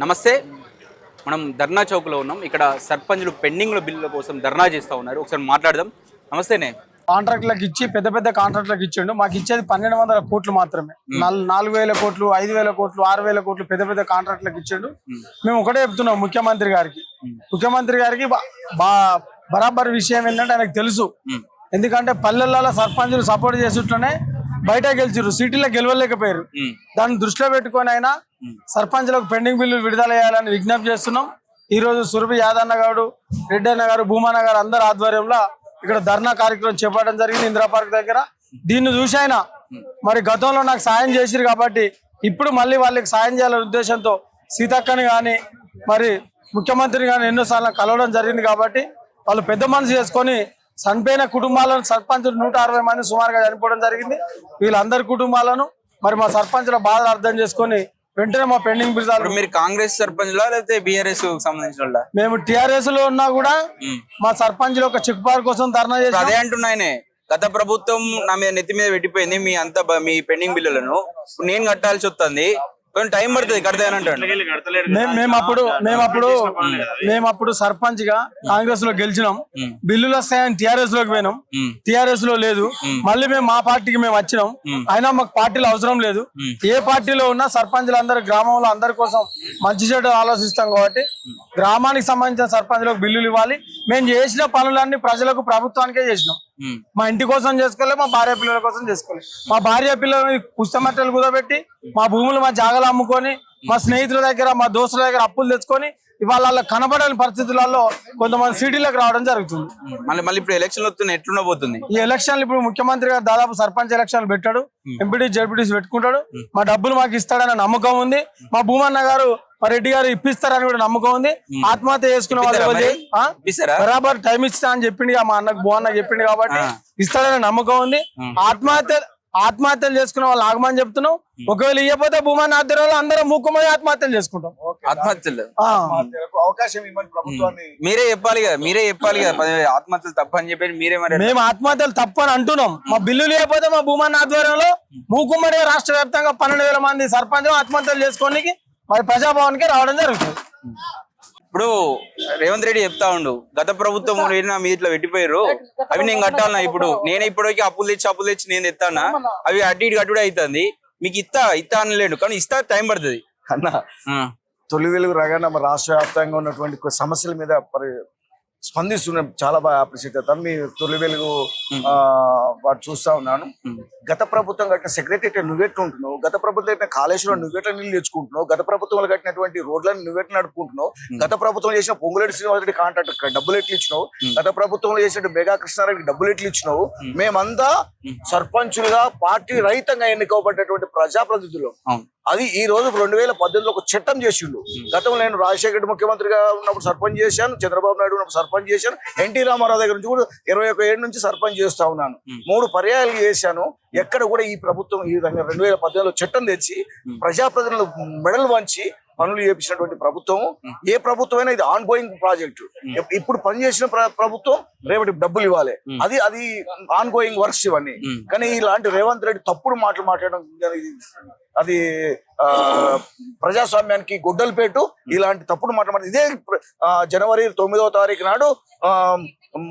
నమస్తే. మనం ధర్నా చౌక్లో ఉన్నాం. ఇక్కడ సర్పంచులు పెండింగ్ల బిల్లుల కోసం ధర్నా చేస్తూ ఉన్నారు. ఒకసారి మాట్లాడదాం. నమస్తేనే. కాంట్రాక్ట్లకు ఇచ్చి పెద్ద పెద్ద కాంట్రాక్ట్లకు ఇచ్చిండు. మాకు ఇచ్చేది 1200 కోట్లు మాత్రమే. 4000 కోట్లు, 5000 కోట్లు, 6000 కోట్లు పెద్ద పెద్ద కాంట్రాక్ట్లకు ఇచ్చిండు. మేము ఒకటే చెప్తున్నాం ముఖ్యమంత్రి గారికి బరాబర్ విషయం ఏంటంటే ఆయనకు తెలుసు. ఎందుకంటే పల్లెల్లో సర్పంచులు సపోర్ట్ చేసేట్లనే బయట గెలిచారు, సిటీలో గెలవలేకపోయారు. దాన్ని దృష్టిలో పెట్టుకొని అయినా సర్పంచులకు పెండింగ్ బిల్లులు విడుదల చేయాలని విజ్ఞప్తి చేస్తున్నాం. ఈ రోజు సురభి యాదన్న గారు, రెడ్డి అన్న గారు, భూమన్న గారు అందరి ఆధ్వర్యంలో ఇక్కడ ధర్నా కార్యక్రమం చేపట్టడం జరిగింది ఇందిరా పార్క్ దగ్గర. దీన్ని చూసి ఆయన మరి గతంలో నాకు సాయం చేసిరు కాబట్టి ఇప్పుడు మళ్ళీ వాళ్ళకి సాయం చేయాలనే ఉద్దేశంతో సీతక్కని కానీ మరి ముఖ్యమంత్రిని కానీ ఎన్నోసార్లు కలవడం జరిగింది. కాబట్టి వాళ్ళు పెద్ద మనసు చేసుకొని చనిపోయిన కుటుంబాలను సర్పంచులు 160 మంది సుమారుగా చనిపోవడం జరిగింది. వీళ్ళందరి కుటుంబాలను మరి మా సర్పంచుల బాధలు అర్థం చేసుకొని వెంటనే మా పెండింగ్ బిల్లు. మీరు కాంగ్రెస్ సర్పంచ్ లేకపోతే బీఆర్ఎస్ సంబంధించిన? మేము టిఆర్ఎస్ లో ఉన్నా కూడా మా సర్పంచులు ఒక చెక్పార్ కోసం ధర్నా చేసి అదే అంటున్నాయనే. గత ప్రభుత్వం నా మీద నెత్తి మీద పెట్టిపోయింది మీ పెండింగ్ బిల్లులను. నేను కట్టాల్సి వస్తుంది, కొంచెం టైం పడుతుంది కడతానంటాడు. మేమప్పుడు సర్పంచ్ గా కాంగ్రెస్ లో గెలిచినాం. బిల్లులు వస్తాయని టిఆర్ఎస్ లోకి పోయినాం. టిఆర్ఎస్ లో లేదు. మళ్ళీ మేము మా పార్టీకి మేము వచ్చినాం. అయినా మాకు పార్టీలో అవసరం లేదు. ఏ పార్టీలో ఉన్నా సర్పంచులు అందరు గ్రామంలో అందరి కోసం మంచి చెడు ఆలోచిస్తాం. కాబట్టి గ్రామానికి సంబంధించిన సర్పంచులకు బిల్లులు ఇవ్వాలి. మేము చేసిన పనులన్నీ ప్రజలకు, ప్రభుత్వానికే చేసినాం. మా ఇంటి కోసం చేసుకోలేదు, మా భార్య పిల్లల కోసం చేసుకోలేదు. మా భార్య పిల్లల పుస్తమట్టలు కుదబెట్టి మా భూములు, మా జాగాలు అమ్ముకొని, మా స్నేహితుల దగ్గర, మా దోస్తుల దగ్గర అప్పులు తెచ్చుకొని ఇవాళ కనబడని పరిస్థితులలో కొంతమంది సిటీలకు రావడం జరుగుతుంది. మళ్ళీ ఇప్పుడు ఎలక్షన్లు వస్తున్నాయి, ఎట్లుండబోతుంది ఈ ఎలక్షన్లు? ఇప్పుడు ముఖ్యమంత్రి గారు దాదాపు సర్పంచ్ ఎలక్షన్లు పెట్టాడు, ఎంపీటీ జడ్పీటీస్ పెట్టుకుంటాడు. మా డబ్బులు మాకు ఇస్తాడనే నమ్మకం ఉంది. మా భూమన్న గారు, మా రెడ్డి గారు ఇప్పిస్తారని కూడా నమ్మకం ఉంది. ఆత్మహత్య చేసుకున్న వాళ్ళు బరాబర్ టైం ఇస్తా అని చెప్పింది మా అన్నకు, భూమన్న చెప్పింది కాబట్టి ఇస్తాడనే నమ్మకం ఉంది. ఆత్మహత్యలు చేసుకున్న వాళ్ళు ఆగమని చెప్తున్నాం. ఒకవేళ ఇవ్వకపోతే భూమాన్ని ఆధ్వర్యంలో అందరం మూకుమని ఆత్మహత్యలు చేసుకుంటాం. ఆత్మహత్యలు అవకాశం ఇవ్వండి ప్రభుత్వాన్ని. మీరే చెప్పాలి కదా ఆత్మహత్యలు తప్ప అని చెప్పి మీరే. మరి మేము ఆత్మహత్యలు తప్పని అంటున్నాం. మా బిల్లులు ఇవ్వకపోతే మా భూమాన్ని ఆధ్వర్యంలో మూకుమ్మడి రాష్ట్ర వ్యాప్తంగా 12,000 మంది సర్పంచ్ ఆత్మహత్యలు చేసుకోనికి మరి ప్రజాభవన్కి రావడం జరుగుతుంది. ఇప్పుడు రేవంత్ రెడ్డి చెప్తా ఉండు, గత ప్రభుత్వం మీ ఇట్లా పెట్టిపోయారు, అవి నేను కట్టాలన్నా. నేను ఇప్పటికీ అప్పులు తెచ్చి నేను తెస్తానా, అవి అడ్డు ఇటు కట్టుడే అవుతుంది. మీకు ఇస్తా అనలేడు, కానీ ఇస్తా టైం పడుతుంది అన్న. తొలి వెలుగు రాగానే మన రాష్ట్ర వ్యాప్తంగా ఉన్నటువంటి సమస్యల మీద స్పందిస్తున్నాం. చాలా బాగా అప్రిషియేట్ అవుతాను. మీ తొలి వెలుగు వాడు చూస్తా ఉన్నాను. గత ప్రభుత్వం కట్టిన సెక్రటరీ నువ్వెట్లు ఉంటున్నావు, గత ప్రభుత్వం కట్టిన కాళేశ్వరం నువ్వెట్లా నీళ్ళు తెచ్చుకుంటున్నావు, గత ప్రభుత్వంలో కట్టినటువంటి రోడ్లను నువ్వెట్లా నడుపుకుంటున్నావు, గత ప్రభుత్వం చేసిన పొంగులేటి శ్రీనివాసరెడ్డి కాంట్రాక్ట్ డబ్బులు ఎట్లు ఇచ్చినావు, గత ప్రభుత్వంలో చేసిన మెగా కృష్ణారెడ్డి డబ్బులు ఎట్లు ఇచ్చినావు. మేమంతా సర్పంచులుగా పార్టీ రహితంగా ఎన్నికబడ్డటువంటి ప్రజాప్రతినిధులు. అది ఈ రోజు 2018లో ఒక చట్టం చేసిండు. గతంలో నేను రాజశేఖర రెడ్డి ముఖ్యమంత్రిగా ఉన్నప్పుడు సర్పంచ్ చేశాను, చంద్రబాబు నాయుడు ఉన్నప్పుడు సర్పంచ్ చేశాను, ఎన్టీ రామారావు దగ్గర నుంచి కూడా 21 ఏళ్ళ నుంచి సర్పంచ్ చేస్తా ఉన్నాను. 3 పర్యాయాలు చేశాను. ఎక్కడ కూడా ఈ ప్రభుత్వం ఈ విధంగా 2018లో చట్టం తెచ్చి ప్రజాప్రతినిధులు మెడలు వంచి పనులు చేపించినటువంటి ప్రభుత్వం ఏ ప్రభుత్వం అయినా ఇది ఆన్ గోయింగ్ ప్రాజెక్టు. ఇప్పుడు పనిచేసిన ప్రభుత్వం రేపటి డబ్బులు ఇవ్వాలి. అది ఆన్ గోయింగ్ వర్క్స్ ఇవన్నీ. కానీ ఇలాంటి రేవంత్ రెడ్డి తప్పుడు మాటలు మాట్లాడడం అది ప్రజాస్వామ్యానికి గొడ్డలిపేటు. ఇలాంటి తప్పుడు మాట్లాడ ఇదే జనవరి 9వ తారీఖు నాడు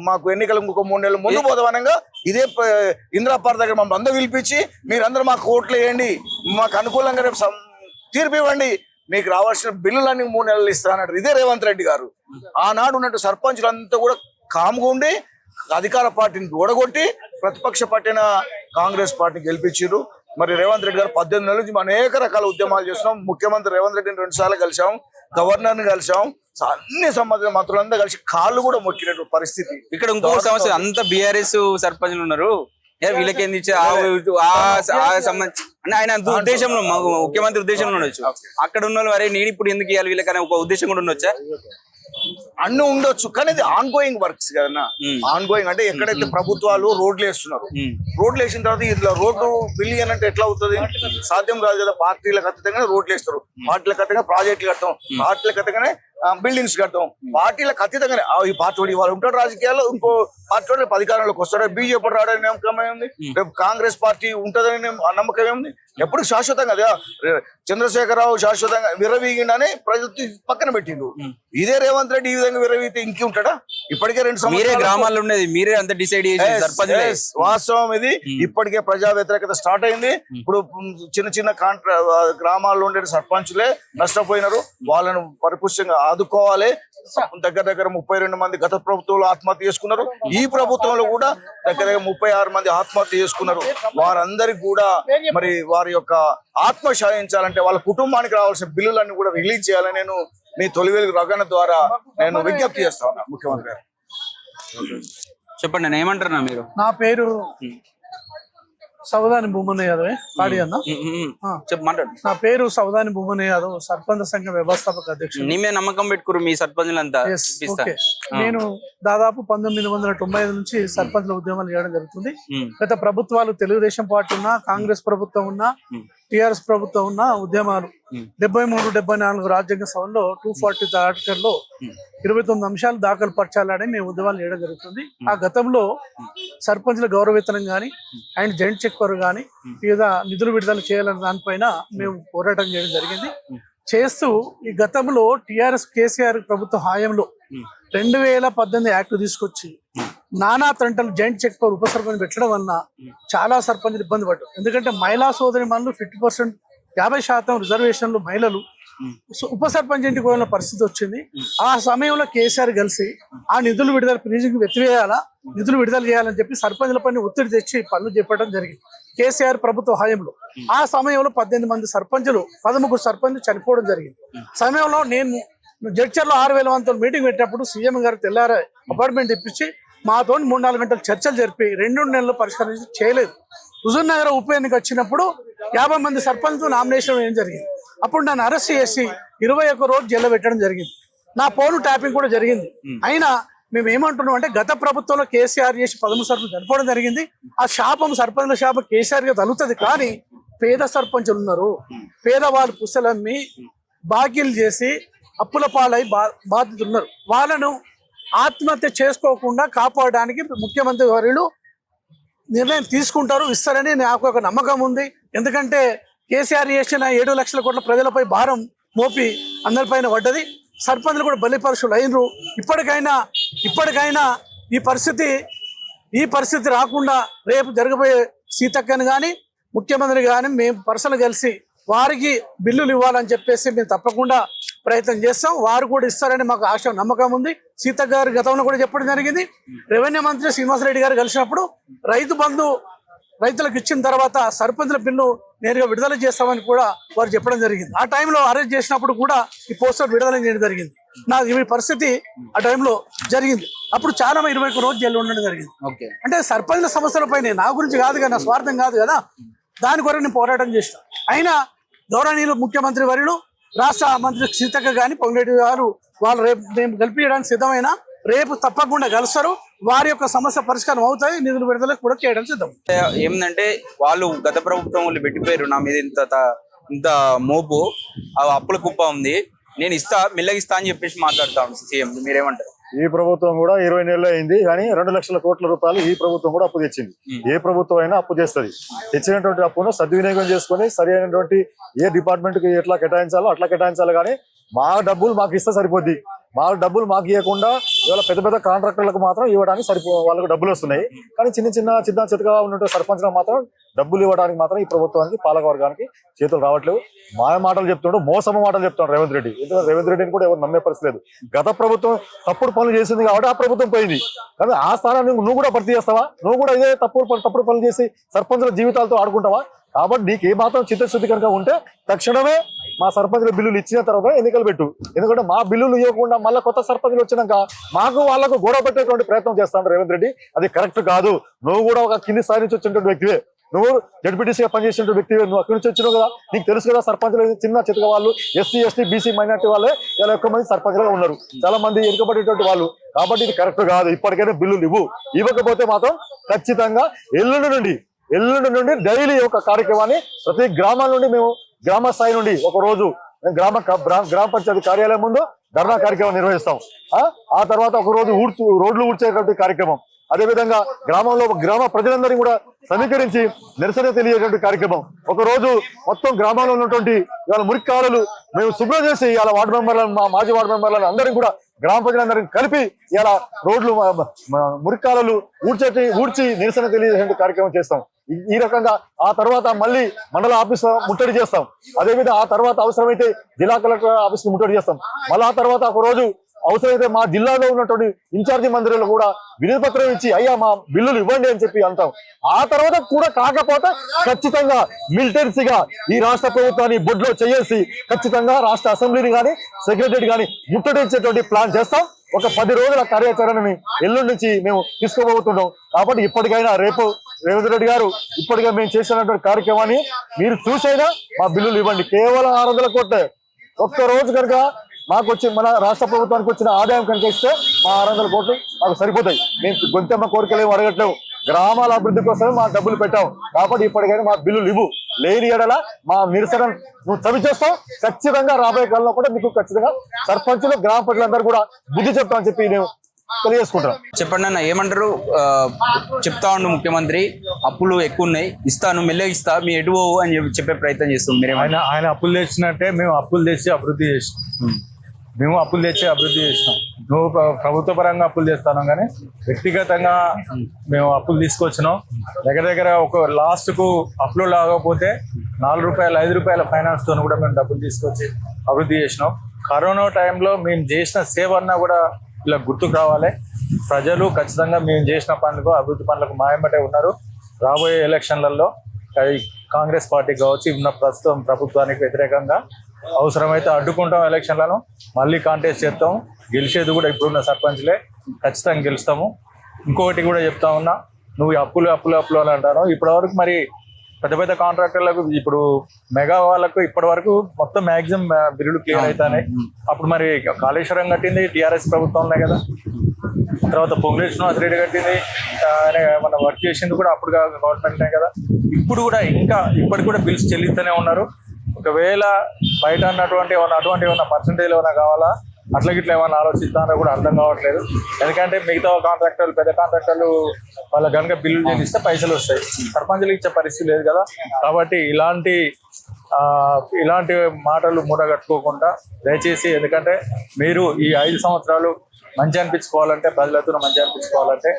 మాకు ఎన్నికలు ఇంకొక 3 నెలల ముందు పోదామనగా ఇదే ఇందిరా పార్క్ దగ్గర మమ్మల్ని అందరూ పిలిపించి మీరందరూ మాకు ఓట్లు వేయండి, మాకు అనుకూలంగా రేపు తీర్పు ఇవ్వండి, మీకు రావాల్సిన బిల్లులన్నీ 3 నెలలు ఇస్తా అన్నాడు ఇదే రేవంత్ రెడ్డి గారు. ఆనాడు ఉన్నట్టు సర్పంచులంతా కూడా కామ్గా ఉండి అధికార పార్టీని ఓడగొట్టి ప్రతిపక్ష పార్టీ అయిన కాంగ్రెస్ పార్టీని గెలిపించారు. మరి రేవంత్ రెడ్డి గారు 18 నెలల నుంచి అనేక రకాల ఉద్యమాలు చేస్తున్నాం. ముఖ్యమంత్రి రేవంత్ రెడ్డిని 2 సార్లు కలిసాం, గవర్నర్ని కలిసాం, అన్ని సంబంధించిన మంత్రులందరూ కలిసి కాళ్ళు కూడా మొక్కినట్టు పరిస్థితి. ఇక్కడ ఇంకో సమస్య, అంత బీఆర్ఎస్ సర్పంచులు ఉన్నారు, వీళ్ళకేంది సంబంధించి ఆయన ఉద్దేశంలో ముఖ్యమంత్రి ఉద్దేశంలో ఉండొచ్చు. అక్కడ ఉన్న వాళ్ళు అరే నేను ఇప్పుడు ఎందుకు ఇవ్వాలి వీళ్ళకనే ఒక ఉద్దేశం కూడా ఉండొచ్చా? అన్ని ఉండొచ్చు, కానీ ఇది ఆన్ గోయింగ్ వర్క్స్ కదన్నా. ఆన్ గోయింగ్ అంటే ఎక్కడైతే ప్రభుత్వాలు రోడ్లు వేస్తున్నారు, రోడ్లు వేసిన తర్వాత ఇట్లా రోడ్డు బిలియన్ అంటే ఎట్లా అవుతుంది? సాధ్యం కాదు కదా. పార్టీలకు అతీతంగానే రోడ్లు వేస్తారు, పార్టీలకు అతీతంగా ప్రాజెక్టులు కడతాం, పార్టీలకు అతీతంగానే బిల్డింగ్స్ కడతాం. పార్టీలకు అతీతంగానే ఈ పార్టీ వాడు ఇవాళ ఉంటాడు రాజకీయాల్లో, ఇంకో పార్టీ వాడు రేపు అధికారంలోకి వస్తాడు. బీజేపీ రావడానికి నమ్మకం ఏముంది, రేపు కాంగ్రెస్ పార్టీ ఉంటుందని నమ్మకం ఏముంది. ఎప్పుడు శాశ్వతంగా కదా. చంద్రశేఖరరావు శాశ్వతంగా విరవీగిండని ప్రజలు పక్కన పెట్టిండు. ఇదే రేవంత్ రెడ్డి ఈ విధంగా విరవీగితే ఇంకే ఉంటాడా? ఇప్పటికే 2 సంవత్సరాలు గ్రామాల్లో ఉండేది మీరే అంత డిసైడ్ చేసి వాస్తవం ఇది. ఇప్పటికే ప్రజా వ్యతిరేకత స్టార్ట్ అయింది. ఇప్పుడు చిన్న చిన్న గ్రామాల్లో ఉండే సర్పంచులే నష్టపోయినారు. వాళ్ళను పరిపుష్టంగా ఆదుకోవాలి. దగ్గర 32 మంది గత ప్రభుత్వంలో ఆత్మహత్య చేసుకున్నారు. ఈ ప్రభుత్వంలో కూడా దగ్గర 36 మంది ఆత్మహత్య చేసుకున్నారు. వారందరికి కూడా మరి వారి యొక్క ఆత్మ శాయించాలంటే వాళ్ళ కుటుంబానికి రావాల్సిన బిల్లులన్నీ కూడా రిలీజ్ చేయాలని నేను మీ తొలి వెలుగు రగన ద్వారా నేను విజ్ఞప్తి చేస్తా ఉన్నా ముఖ్యమంత్రి గారు. చెప్పండి, నేను ఏమంటారు మీరు? నా పేరు సవదాని భూమన్న యాదవ్ పాడి అన్న. చెప్పమంటాడు. నా పేరు సవదాని భూమన్న యాదవ్, సర్పంచ్ సంఘ వ్యవస్థాపక అధ్యక్షుడు. నీ మీద నమ్మకం పెట్టుకురు మీ సర్పంచులంతా? నేను దాదాపు 1995 నుంచి సర్పంచ్ల ఉద్యమాలు చేయడం జరుగుతుంది. గత ప్రభుత్వాలు తెలుగుదేశం పార్టీ ఉన్నా, కాంగ్రెస్ ప్రభుత్వం ఉన్నా, టిఆర్ఎస్ ప్రభుత్వం ఉన్న ఉద్యమాలు 73, 74 రాజ్యాంగ సభలో 240 ఆర్టికల్లో 29 అంశాలు దాఖలు పరచాలని మేము ఉద్యమాలు చేయడం జరుగుతుంది. ఆ గతంలో సర్పంచ్ల గౌరవవేతనం కానీ అండ్ జాయింట్ చెక్ పవర్ కానీ వివిధ నిధులు విడుదల చేయాలన్న దానిపైన మేము పోరాటం చేయడం జరిగింది. చేస్తూ ఈ గతంలో టిఆర్ఎస్ కేసీఆర్ ప్రభుత్వ హాయంలో 2018 యాక్ట్ తీసుకొచ్చి నానా తంటలు జాయింట్ చెక్ పవర్ ఉప సర్పంచ్ పెట్టడం వలన చాలా సర్పంచ్లు ఇబ్బంది పడ్డారు. ఎందుకంటే మహిళా సోదరి మనులు 50%, 50% రిజర్వేషన్లు మహిళలు ఉప సర్పంచ్ ఇంటికి పోయిన పరిస్థితి వచ్చింది. ఆ సమయంలో కేసీఆర్ కలిసి ఆ నిధులు విడుదల ఫినిషింగ్ వెతివేయాలా, నిధులు విడుదల చేయాలని చెప్పి సర్పంచ్ల పైన ఒత్తిడి తెచ్చి పనులు చేపట్టడం జరిగింది కేసీఆర్ ప్రభుత్వ హయాంలో. ఆ సమయంలో 18 మంది సర్పంచులు, 13 సర్పంచులు చనిపోవడం జరిగింది. సమయంలో నేను జడ్చర్లో 6000 మందితో మీటింగ్ పెట్టినప్పుడు సీఎం గారు తెల్లారే అపార్ట్మెంట్ ఇప్పించి మాతో 3-4 గంటలు చర్చలు జరిపి 2 నెలలు పరిష్కరించి చేయలేదు. హుజూర్ నగర్ ఉప ఎన్నిక వచ్చినప్పుడు 50 మంది సర్పంచ్ నామినేషన్ వేయడం జరిగింది. అప్పుడు నన్ను అరెస్ట్ చేసి 21 రోజు జైల్లో పెట్టడం జరిగింది. నా ఫోన్ ట్యాపింగ్ కూడా జరిగింది. అయినా మేము ఏమంటున్నాం అంటే గత ప్రభుత్వంలో కేసీఆర్ చేసి 13 సర్పంచ్ చనిపోవడం జరిగింది. ఆ శాపం సర్పంచ్ల శాపం కేసీఆర్ గా తగులుతుంది. కానీ పేద సర్పంచులు ఉన్నారు, పేదవాళ్ళు పుస్తలమ్మి బాకీలు చేసి అప్పుల పాలై బాధితులు ఉన్నారు. వాళ్ళను ఆత్మహత్య చేసుకోకుండా కాపాడడానికి ముఖ్యమంత్రి వర్యులు నిర్ణయం తీసుకుంటారు, ఇస్తారని నాకు ఒక నమ్మకం ఉంది. ఎందుకంటే కేసీఆర్ చేసిన 7 లక్షల కోట్ల ప్రజలపై భారం మోపి అందరిపైన పడ్డది. సర్పంచ్లు కూడా బలిపరుషులు అయినరు. ఇప్పటికైనా ఈ పరిస్థితి రాకుండా రేపు జరగబోయే సీతక్కని కానీ ముఖ్యమంత్రి కానీ మేము పర్సనల్ కలిసి వారికి బిల్లులు ఇవ్వాలని చెప్పేసి మేము తప్పకుండా ప్రయత్నం చేస్తాం. వారు కూడా ఇస్తారని మాకు ఆశ నమ్మకం ఉంది. సీతక్క గారు గతంలో కూడా చెప్పడం జరిగింది. రెవెన్యూ మంత్రి శ్రీనివాసరెడ్డి గారు కలిసినప్పుడు రైతు బంధు రైతులకు ఇచ్చిన తర్వాత సర్పంచ్ల బిల్లు నేరుగా విడుదల చేస్తామని కూడా వారు చెప్పడం జరిగింది. ఆ టైంలో అరెస్ట్ చేసినప్పుడు కూడా ఈ పోస్టర్ విడుదల చేయడం జరిగింది. ఈ పరిస్థితి ఆ టైంలో జరిగింది. అప్పుడు చాలా 21 రోజు జైలు ఉండడం జరిగింది. అంటే సర్పంచ్ల సమస్యలపైన నా గురించి కాదు కదా, నా స్వార్థం కాదు కదా, దాని కొరకు నేను పోరాటం చేసిన. అయినా గౌరవనీయులు ముఖ్యమంత్రి వర్యులు, రాష్ట్ర మంత్రి సీతక్క కానీ పొంగిరెడ్డి గారు వాళ్ళు రేపు మేము గెలిపించడానికి సిద్ధమైన రేపు తప్పకుండా కలుస్తారు. వారి యొక్క సమస్య పరిష్కారం అవుతాయి. నిధులు విడుదల కూడా చేయడం సిద్ధం. ఏమిటంటే వాళ్ళు గత ప్రభుత్వం వాళ్ళు పెట్టిపోయారు నా మీద ఇంత మోపు, అప్పుల కుప్ప ఉంది, నేను ఇస్తా మెల్లగా ఇస్తా అని చెప్పేసి మాట్లాడుతా ఉంటాను. సీఎం మీరేమంటారు? ఈ ప్రభుత్వం కూడా 20 నెలలు అయింది, కానీ 2 లక్షల కోట్ల రూపాయలు ఈ ప్రభుత్వం కూడా అప్పు తెచ్చింది. ఏ ప్రభుత్వం అయినా అప్పు చేస్తుంది. తెచ్చినటువంటి అప్పును సద్వినియోగం చేసుకొని సరి అయినటువంటి ఏ డిపార్ట్మెంట్ కి ఎట్లా కేటాయించాలో అట్లా కేటాయించాలి. కానీ మా డబ్బులు మాకు ఇస్తే సరిపోద్ది. మా డబ్బులు మాకు ఇవ్వకుండా ఇవాళ పెద్ద కాంట్రాక్టర్లకు మాత్రం ఇవ్వడానికి వాళ్ళకు డబ్బులు వస్తున్నాయి. కానీ చిన్న చితకగా ఉన్నటువంటి సర్పంచ్లకు మాత్రం డబ్బులు ఇవ్వడానికి మాత్రం ఈ ప్రభుత్వానికి పాలక వర్గానికి చేతులు రావట్లేవు. మాయ మాటలు చెప్తున్నాడు, మోసమ మాటలు చెప్తున్నాడు రేవంత్ రెడ్డి. ఎందుకంటే రేవంత్ రెడ్డిని కూడా ఎవరు నమ్మే పరిస్థితి లేదు. గత ప్రభుత్వం తప్పుడు పనులు చేసింది కాబట్టి ఆ ప్రభుత్వం పోయింది. కానీ ఆ స్థానాన్ని నువ్వు కూడా భర్తీ చేస్తావా? నువ్వు కూడా ఇదే తప్పుడు పనులు చేసి సర్పంచుల జీవితాలతో ఆడుకుంటావా? కాబట్టి నీకు ఏ మాత్రం చిత్తశుద్ధి కనుక ఉంటే తక్షణమే మా సర్పంచుల బిల్లులు ఇచ్చిన తర్వాత ఎన్నికలు పెట్టు. ఎందుకంటే మా బిల్లులు ఇవ్వకుండా మళ్ళీ కొత్త సర్పంచులు వచ్చినాక మాకు వాళ్ళకు గొడవ పెట్టేటువంటి ప్రయత్నం చేస్తాడు రేవంత్ రెడ్డి. అది కరెక్ట్ కాదు. నువ్వు కూడా ఒక కింది స్థాయి నుంచి వచ్చినటువంటి వ్యక్తివే. నువ్వు జడ్పీటీసీగా పనిచేసిన వ్యక్తివే. నువ్వు అక్కడి నుంచి వచ్చినావు కదా, నీకు తెలుసు కదా సర్పంచులు చిన్న చితక వాళ్ళు, ఎస్సీ ఎస్టీ బీసీ మైనార్టీ వాళ్ళే ఇలా ఎక్కువ మంది సర్పంచులుగా ఉన్నారు. చాలా మంది వెనుకబడేటువంటి వాళ్ళు. కాబట్టి ఇది కరెక్ట్ కాదు. ఇప్పటికైనా బిల్లులు ఇవ్వకపోతే మాత్రం ఖచ్చితంగా ఎల్లుండి నుండి డైలీ ఒక కార్యక్రమాన్ని ప్రతి గ్రామాల నుండి మేము గ్రామ స్థాయి నుండి ఒక రోజు మేము గ్రామ పంచాయతీ కార్యాలయం ముందు ధర్నా కార్యక్రమం నిర్వహిస్తాం. ఆ తర్వాత ఒక రోజు రోడ్లు ఊడ్చేటువంటి కార్యక్రమం, అదేవిధంగా గ్రామ ప్రజలందరినీ కూడా సమీకరించి నిరసన తెలియజేటువంటి కార్యక్రమం. ఒక రోజు మొత్తం గ్రామంలో ఉన్నటువంటి ఇవాళ మురికాలను మేము శుభ్రం చేసి ఇవాళ వార్డు మెంబర్లను, మా మాజీ వార్డు మెంబర్లను అందరినీ కూడా గ్రామ ప్రజలందరినీ కలిపి ఇలా రోడ్లు మురికాలను ఊడ్చి నిరసన తెలియజేసే కార్యక్రమం చేస్తాం. ఈ రకంగా ఆ తర్వాత మళ్ళీ మండల ఆఫీస్ ముట్టడి చేస్తాం. అదేవిధంగా ఆ తర్వాత అవసరమైతే జిల్లా కలెక్టర్ ఆఫీస్ ముట్టడి చేస్తాం. మళ్ళీ ఆ తర్వాత ఒక రోజు అవసరమైతే మా జిల్లాలో ఉన్నటువంటి ఇన్ఛార్జి మంత్రులు కూడా వినతి పత్రం ఇచ్చి అయ్యా మా బిల్లులు ఇవ్వండి అని చెప్పి అంటాం. ఆ తర్వాత కూడా కాకపోతే ఖచ్చితంగా మిలిటెన్సీగా ఈ రాష్ట్ర ప్రభుత్వాన్ని బొడ్లో చేసి ఖచ్చితంగా రాష్ట్ర అసెంబ్లీని కానీ సెక్రటరీ కానీ ముట్టడించేటువంటి ప్లాన్ చేస్తాం. ఒక 10 రోజుల కార్యాచరణని ఎల్లుండి నుంచి మేము తీసుకోబోతున్నాం. కాబట్టి ఇప్పటికైనా రేపు రేవంత్ రెడ్డి గారు ఇప్పటికే మేము చేసినటువంటి కార్యక్రమాన్ని మీరు చూసైనా మా బిల్లులు ఇవ్వండి. కేవలం 600 కోట్లే ఒక్క రోజు కనుక మాకు వచ్చి మన రాష్ట్ర ప్రభుత్వానికి వచ్చిన ఆదాయం కనుక ఇస్తే మా 600 కోట్లు మాకు సరిపోతాయి. మేము గొంతెమ్మ కోరికలు ఏమి అడగట్లేవు, గ్రామాల అభివృద్ధి కోసమే మా డబ్బులు పెట్టాం. కాబట్టి ఇప్పటికైనా మా బిల్లులు ఇవ్వు, లేని ఎడల మా నిరసన నువ్వు చవిచేస్తాం. ఖచ్చితంగా రాబోయే కాలంలో కూడా మీకు ఖచ్చితంగా సర్పంచులు గ్రామ ప్రజలందరూ కూడా బుద్ధి చెప్తామని చెప్పి నేను తెలియజేసుకుంటాను. చెప్పండి అన్న, ఏమంటారు? చెప్తా ఉండు ముఖ్యమంత్రి అప్పులు ఎక్కువ ఉన్నాయి, ఇస్తాను మెల్లగా ఇస్తా, మీ ఎటు పోవు అని చెప్పే ప్రయత్నం చేస్తాం. మీరు ఆయన అప్పులు తెచ్చినట్టే మేము అప్పులు తెచ్చి అభివృద్ధి చేసినాం. నువ్వు ప్రభుత్వ పరంగా అప్పులు చేస్తాను కానీ వ్యక్తిగతంగా మేము అప్పులు తీసుకొచ్చినాం. దగ్గర ఒక లాస్ట్ కు అప్పులు లాగకపోతే 4 రూపాయలు 5 రూపాయల ఫైనాన్స్ తో కూడా మేము డబ్బులు తీసుకొచ్చి అభివృద్ధి చేసినాం. కరోనా టైంలో మేము చేసిన సేవ అన్నా కూడా ఇలా గుర్తుకు రావాలి. ప్రజలు ఖచ్చితంగా మేము చేసిన పనులకు అభివృద్ధి పనులకు మాయమటే ఉన్నారు. రాబోయే ఎలక్షన్లలో కాంగ్రెస్ పార్టీ కావచ్చు, ఉన్న ప్రస్తుతం ప్రభుత్వానికి వ్యతిరేకంగా అవసరమైతే అడ్డుకుంటాం. ఎలక్షన్లను మళ్ళీ కాంటెస్ట్ చేస్తాం. గెలిచేది కూడా ఇప్పుడున్న సర్పంచ్లే, ఖచ్చితంగా గెలుస్తాము. ఇంకొకటి కూడా చెప్తా ఉన్నా, నువ్వు అప్పులు అని అంటాను. ఇప్పటి వరకు మరి పెద్ద కాంట్రాక్టర్లకు, ఇప్పుడు మెగా వాళ్ళకు ఇప్పటి వరకు మొత్తం మ్యాక్సిమం బిల్లులు క్లియర్ అవుతాయి. అప్పుడు మరి కాళేశ్వరం కట్టింది టీఆర్ఎస్ ప్రభుత్వంలో కదా, తర్వాత పొంగులేటి శ్రీనివాసరెడ్డి కట్టింది, ఆయన మన వర్క్ చేసింది కూడా అప్పుడు గవర్నమెంట్నే కదా. ఇప్పుడు కూడా ఇప్పటికి కూడా బిల్స్ చెల్లిస్తూనే ఉన్నారు. ఒకవేళ బయట అటువంటి ఏమన్నా పర్సంటేజ్ ఏమైనా కావాలా, అట్లా గిట్లా ఏమైనా ఆలోచిస్తారో కూడా అర్థం కావట్లేదు. ఎందుకంటే మిగతా కాంట్రాక్టర్లు, పెద్ద కాంట్రాక్టర్లు వాళ్ళ కనుక బిల్లు చెల్లిస్తే పైసలు వస్తాయి, సర్పంచులు ఇచ్చే పరిస్థితి లేదు కదా. కాబట్టి ఇలాంటి మాటలు మూడగట్టుకోకుండా దయచేసి, ఎందుకంటే మీరు ఈ 5 సంవత్సరాలు మంచి అనిపించుకోవాలంటే, ప్రజలతో మంచి అనిపించుకోవాలంటే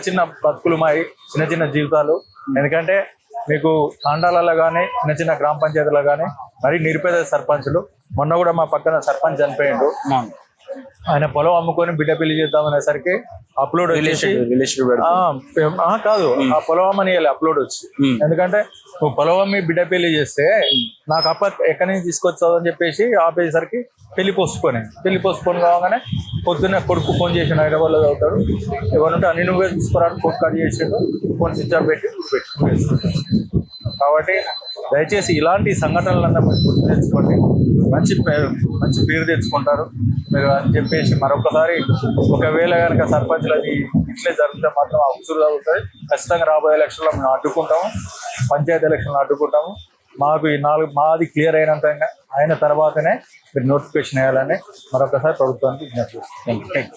చిన్న బతుకులు మాయి, చిన్న జీవితాలు. ఎందుకంటే మీకు తాండాలలో కానీ చిన్న గ్రామ పంచాయతీలో కానీ మరి నిరుపేద సర్పంచులు, మొన్న కూడా మా పక్కన సర్పంచ్ చనిపోయిండు, ఆయన పొలం అమ్ముకొని బిడ్డ పెళ్లి చేద్దామనేసరికి అప్లోడ్ కాదు, ఆ పొలం అమ్మని అప్లోడ్ వచ్చి, ఎందుకంటే నువ్వు పొలం అమ్మి బిడ్డ పెళ్లి చేస్తే నాకు ఎక్కడి నుంచి తీసుకొచ్చావు అని చెప్పేసి ఆపేసరికి పెళ్లి పోస్ట్పోన్ కావగానే పొద్దున్నే కొడుకు ఫోన్ చేసిండు, హైదరాబాద్లో చదువుతాడు, ఎవరంటే అన్ని నువ్వే తీసుకురాడు, ఫోన్ కట్ చేసిండు, ఫోన్ స్విచ్ ఆఫ్ పెట్టి. కాబట్టి దయచేసి ఇలాంటి సంఘటనలన్నా మీరు గుర్తు తెచ్చుకోండి, మంచి పేరు తెచ్చుకుంటారు మీరు అని చెప్పేసి మరొకసారి. ఒకవేళ కనుక సర్పంచ్లది ఇట్లే జరిగితే మాత్రం ఆ ఉసురు తగ్గుతుంది. ఖచ్చితంగా రాబోయే ఎలక్షన్లో మేము అడ్డుకుంటాము, పంచాయతీ ఎలక్షన్లో అడ్డుకుంటాము. మాకు ఈ 4 మాది క్లియర్ అయిన తర్వాతనే మీరు నోటిఫికేషన్ వేయాలని మరొకసారి ప్రభుత్వానికి విజ్ఞప్తి చేస్తాం.